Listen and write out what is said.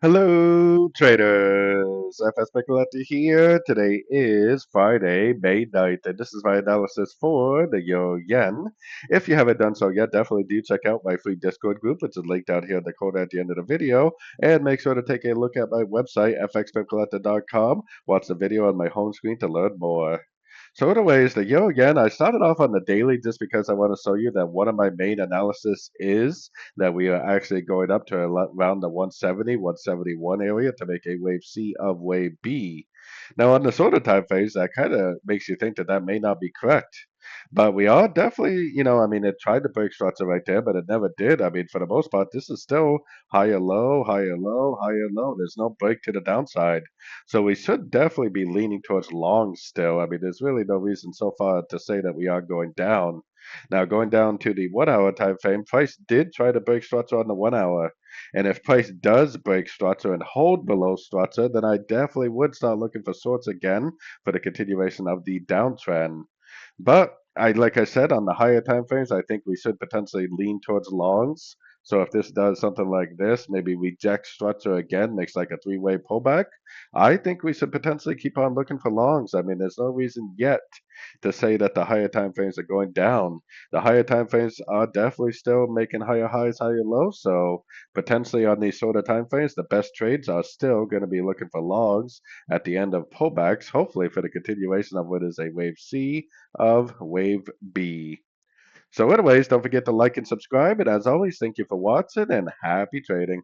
Hello, traders. FX Pip Collector here. Today is Friday, May 9th, and this is my analysis for the Euro Yen. If you haven't done so yet, definitely do check out my free Discord group, which is linked down here in the corner at the end of the video. And make sure to take a look at my website, fxpipcollector.com. Watch the video on my home screen to learn more. So anyways, the Euro Yen, I started off on the daily just because I want to show you that one of my main analysis is that we are actually going up to around the 170, 171 area to make a wave C of wave B. Now, on the shorter time phase, that kind of makes you think that that may not be correct. But we are definitely, I mean, it tried to break structure right there, but it never did. I mean, for the most part, this is still higher low, higher low, higher low. There's no break to the downside. So we should definitely be leaning towards long still. I mean, there's really no reason so far to say that we are going down. Now, going down to the 1 hour time frame, price did try to break structure on the 1 hour. And if price does break structure and hold below structure, then I definitely would start looking for shorts again for the continuation of the downtrend. But like I said, on the higher time frames, I think we should potentially lean towards longs. So if this does something like this, maybe reject structure again, makes like a three-way pullback. I think we should potentially keep on looking for longs. I mean, there's no reason yet to say that the higher time frames are going down. The higher time frames are definitely still making higher highs, higher lows. So potentially on these shorter time frames, the best trades are still going to be looking for longs at the end of pullbacks, hopefully for the continuation of what is a wave C of wave B. So anyways, don't forget to like and subscribe. And as always, thank you for watching and happy trading.